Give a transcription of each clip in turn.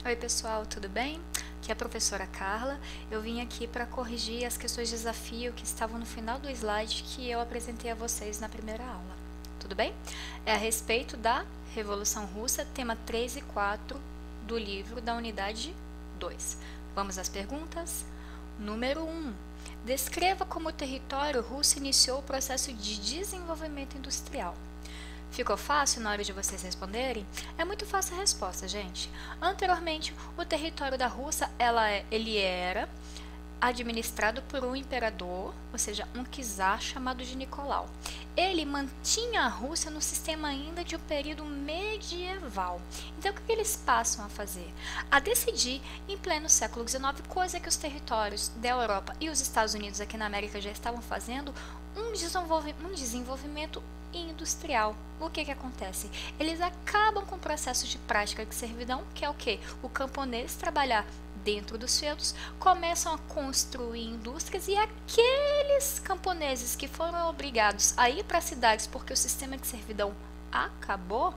Oi pessoal, tudo bem? Aqui é a professora Carla. Eu vim aqui para corrigir as questões de desafio que estavam no final do slide que eu apresentei a vocês na primeira aula. Tudo bem? É a respeito da Revolução Russa, tema 3 e 4 do livro da unidade 2. Vamos às perguntas? Número 1. Descreva como o território russo iniciou o processo de desenvolvimento industrial. Ficou fácil na hora de vocês responderem? É muito fácil a resposta, gente. Anteriormente, o território da Rússia, ele era administrado por um imperador, ou seja, um czar chamado de Nicolau. Ele mantinha a Rússia no sistema ainda de um período medieval. Então, o que eles passam a fazer? A decidir, em pleno século XIX, coisa que os territórios da Europa e os Estados Unidos aqui na América já estavam fazendo, um desenvolvimento industrial. O que acontece? Eles acabam com o processo de prática de servidão, que é o que? O camponês trabalhar dentro dos feudos, começam a construir indústrias e aqueles camponeses que foram obrigados a ir para as cidades porque o sistema de servidão acabou,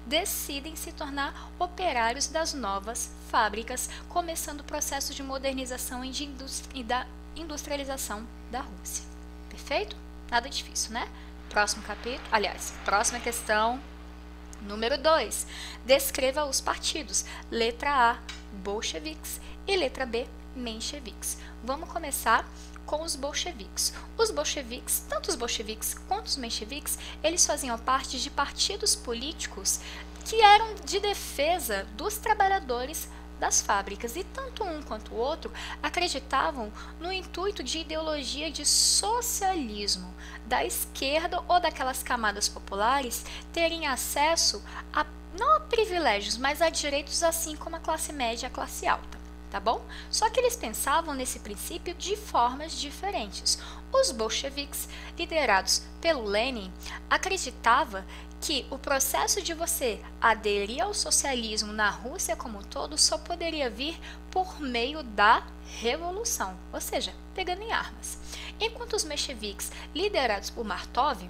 decidem se tornar operários das novas fábricas, começando o processo de modernização e da industrialização da Rússia. Perfeito? Nada difícil, né? Próximo capítulo, próxima questão, número 2. Descreva os partidos. Letra A, bolcheviques e letra B, mencheviques. Vamos começar com os bolcheviques. Os bolcheviques, tanto os bolcheviques quanto os mencheviques, eles faziam parte de partidos políticos que eram de defesa dos trabalhadores das fábricas, e tanto um quanto o outro acreditavam no intuito de ideologia de socialismo, da esquerda ou daquelas camadas populares terem acesso a, não a privilégios, mas a direitos assim como a classe média e a classe alta, tá bom? Só que eles pensavam nesse princípio de formas diferentes. Os bolcheviques, liderados pelo Lenin, acreditavam que o processo de você aderir ao socialismo na Rússia como um todo só poderia vir por meio da revolução, ou seja, pegando em armas. Enquanto os mencheviques, liderados por Martov,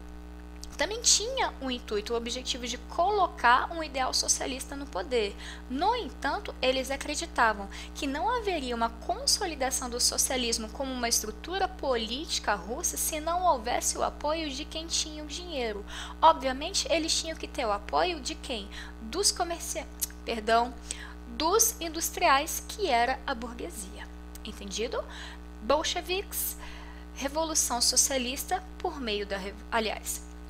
também tinha o intuito, o objetivo de colocar um ideal socialista no poder. No entanto, eles acreditavam que não haveria uma consolidação do socialismo como uma estrutura política russa se não houvesse o apoio de quem tinha o dinheiro. Obviamente, eles tinham que ter o apoio de quem? Dos dos industriais, que era a burguesia. Entendido? Bolcheviques, revolução socialista por meio da...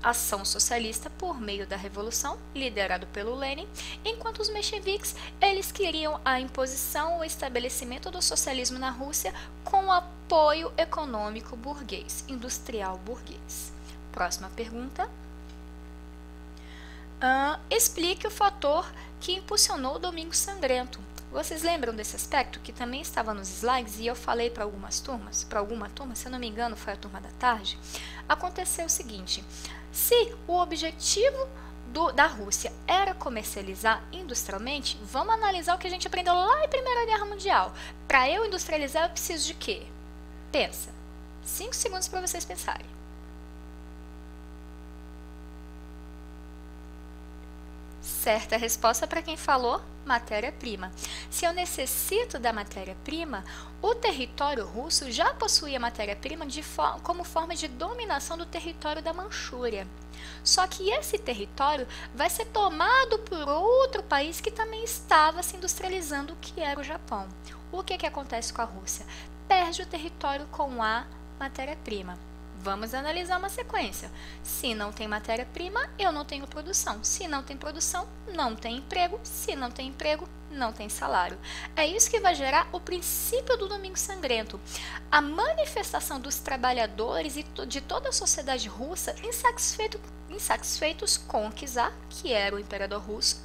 ação socialista por meio da revolução, liderado pelo Lenin, enquanto os mencheviques, eles queriam a imposição ou estabelecimento do socialismo na Rússia com apoio econômico burguês, industrial burguês. Próxima pergunta. Explique o fator que impulsionou o Domingo Sangrento. Vocês lembram desse aspecto que também estava nos slides e eu falei para alguma turma, se eu não me engano foi a turma da tarde? Aconteceu o seguinte: se o objetivo da Rússia era comercializar industrialmente, vamos analisar o que a gente aprendeu lá em Primeira Guerra Mundial. Para eu industrializar, eu preciso de quê? Pensa. 5 segundos para vocês pensarem. Certa resposta para quem falou matéria-prima. Se eu necessito da matéria-prima, o território russo já possuía matéria-prima como forma de dominação do território da Manchúria. Só que esse território vai ser tomado por outro país que também estava se industrializando, que era o Japão. O que acontece com a Rússia? Perde o território com a matéria-prima. Vamos analisar uma sequência. Se não tem matéria-prima, eu não tenho produção. Se não tem produção, não tem emprego. Se não tem emprego, não tem salário. É isso que vai gerar o princípio do Domingo Sangrento. A manifestação dos trabalhadores e de toda a sociedade russa insatisfeitos com o czar, que era o imperador russo,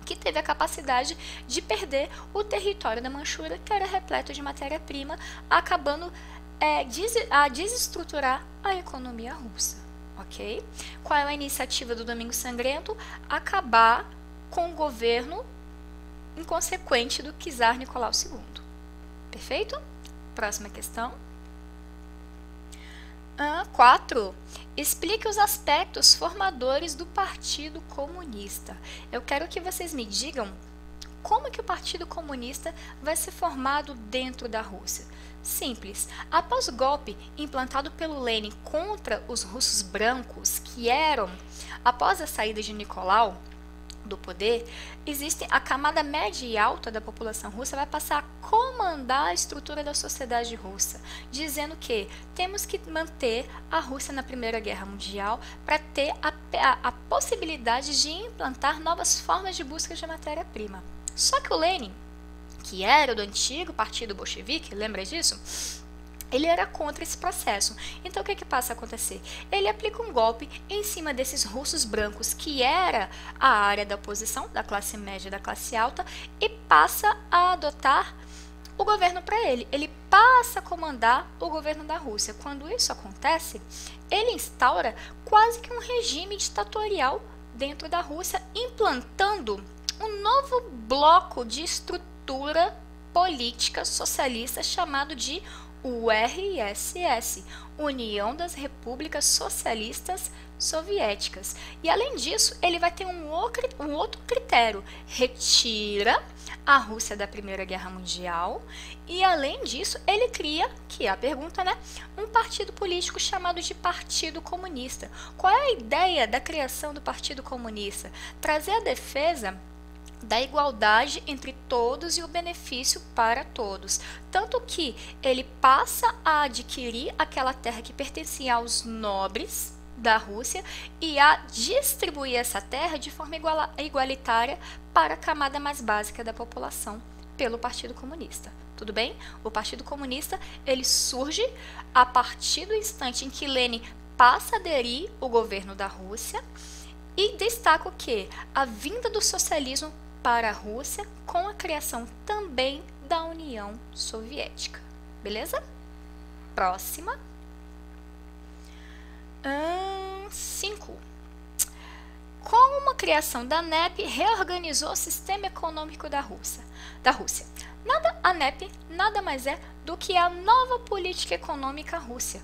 que teve a capacidade de perder o território da Manchúria, que era repleto de matéria-prima, acabando a desestruturar a economia russa, ok? Qual é a iniciativa do Domingo Sangrento? Acabar com o governo inconsequente do czar Nicolau II. Perfeito? Próxima questão. 4. Explique os aspectos formadores do Partido Comunista. Eu quero que vocês me digam como que o Partido Comunista vai ser formado dentro da Rússia. Simples. Após o golpe implantado pelo Lenin contra os russos brancos, que eram, após a saída de Nicolau do poder, existe a camada média e alta da população russa vai passar a comandar a estrutura da sociedade russa, dizendo que temos que manter a Rússia na Primeira Guerra Mundial para ter a possibilidade de implantar novas formas de busca de matéria-prima. Só que o Lenin, que era do antigo partido bolchevique, lembra disso? Ele era contra esse processo. Então, o que passa a acontecer? Ele aplica um golpe em cima desses russos brancos, que era a área da oposição, da classe média e da classe alta, e passa a adotar o governo para ele. Ele passa a comandar o governo da Rússia. Quando isso acontece, ele instaura quase que um regime ditatorial dentro da Rússia, implantando um novo bloco de estrutura política socialista chamado de URSS, União das Repúblicas Socialistas Soviéticas. E além disso, ele vai ter um outro critério: retira a Rússia da Primeira Guerra Mundial, e além disso, ele cria, que é a pergunta, né, um partido político chamado de Partido Comunista. Qual é a ideia da criação do Partido Comunista? Trazer a defesa da igualdade entre todos e o benefício para todos. Tanto que ele passa a adquirir aquela terra que pertencia aos nobres da Rússia e a distribuir essa terra de forma igualitária para a camada mais básica da população pelo Partido Comunista. Tudo bem? O Partido Comunista, ele surge a partir do instante em que Lenin passa a aderir o governo da Rússia, e destaca o quê? A vinda do socialismo para a Rússia, com a criação também da União Soviética. Beleza? Próxima. 5. Como a criação da NEP reorganizou o sistema econômico da Rússia? A NEP nada mais é do que a nova política econômica russa.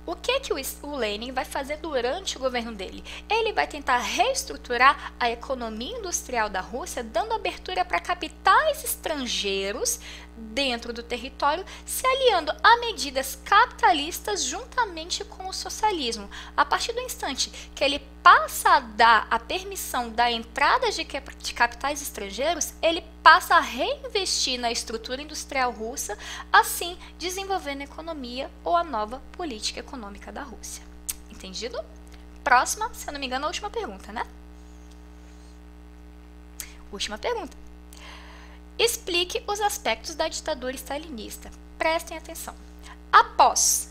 O que o Lenin vai fazer durante o governo dele? Ele vai tentar reestruturar a economia industrial da Rússia, dando abertura para capitais estrangeiros dentro do território, se aliando a medidas capitalistas juntamente com o socialismo. A partir do instante que ele passa a dar a permissão da entrada de capitais estrangeiros, ele passa a reinvestir na estrutura industrial russa, assim desenvolvendo a economia ou a nova política econômica da Rússia. Entendido? Próxima, se eu não me engano, a última pergunta, né? Última pergunta. Explique os aspectos da ditadura stalinista. Prestem atenção. Após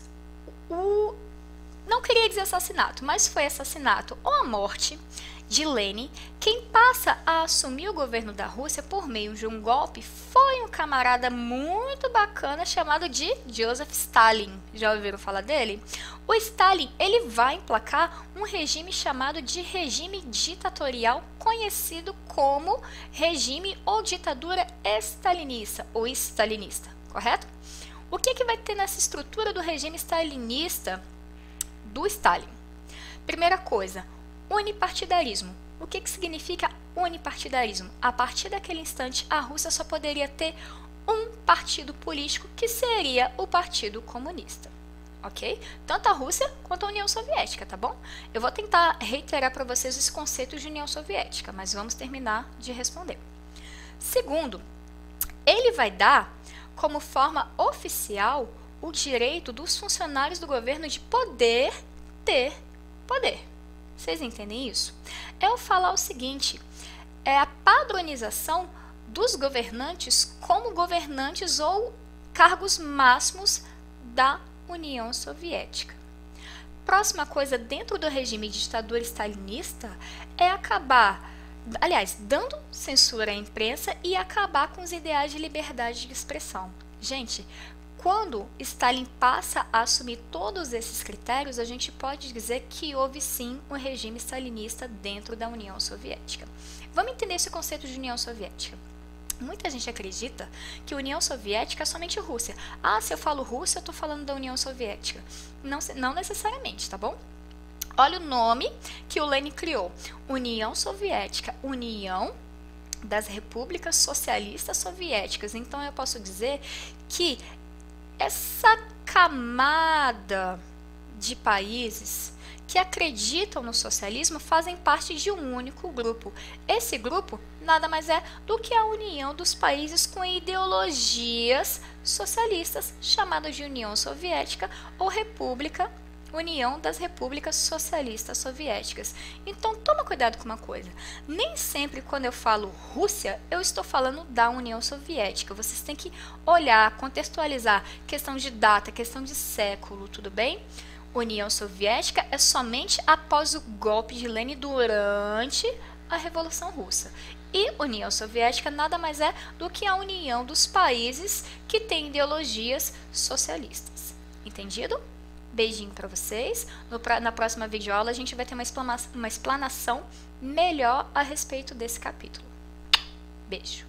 não queria dizer assassinato, mas foi assassinato ou a morte de Lenin, quem passa a assumir o governo da Rússia por meio de um golpe foi um camarada muito bacana chamado de Joseph Stalin. Já ouviram falar dele? O Stalin, ele vai emplacar um regime chamado de regime ditatorial, conhecido como regime ou ditadura stalinista ou stalinista, correto? O que vai ter nessa estrutura do regime stalinista do Stalin? Primeira coisa, unipartidarismo. O que significa unipartidarismo? A partir daquele instante, a Rússia só poderia ter um partido político, que seria o Partido Comunista. Ok? Tanto a Rússia quanto a União Soviética, tá bom? Eu vou tentar reiterar para vocês esse conceito de União Soviética, mas vamos terminar de responder. Segundo, ele vai dar como forma oficial o direito dos funcionários do governo de poder ter poder. Vocês entendem isso? Eu falar o seguinte, é a padronização dos governantes como governantes ou cargos máximos da União Soviética. Próxima coisa dentro do regime de ditadura stalinista é acabar aliás, dando censura à imprensa e acabar com os ideais de liberdade de expressão. Gente, quando Stalin passa a assumir todos esses critérios, a gente pode dizer que houve sim um regime stalinista dentro da União Soviética. Vamos entender esse conceito de União Soviética. Muita gente acredita que a União Soviética é somente Rússia. Ah, se eu falo Rússia, eu estou falando da União Soviética. Não necessariamente, tá bom? Olha o nome que o Lenin criou. União Soviética, União das Repúblicas Socialistas Soviéticas. Então, eu posso dizer que essa camada de países que acreditam no socialismo fazem parte de um único grupo. Esse grupo nada mais é do que a união dos países com ideologias socialistas, chamada de União Soviética ou República, União das Repúblicas Socialistas Soviéticas. Então, toma cuidado com uma coisa. Nem sempre quando eu falo Rússia, eu estou falando da União Soviética. Vocês têm que olhar, contextualizar, questão de data, questão de século, tudo bem? União Soviética é somente após o golpe de Lenin durante a Revolução Russa. E União Soviética nada mais é do que a união dos países que têm ideologias socialistas. Entendido? Beijinho para vocês. Na próxima videoaula a gente vai ter uma explanação melhor a respeito desse capítulo. Beijo!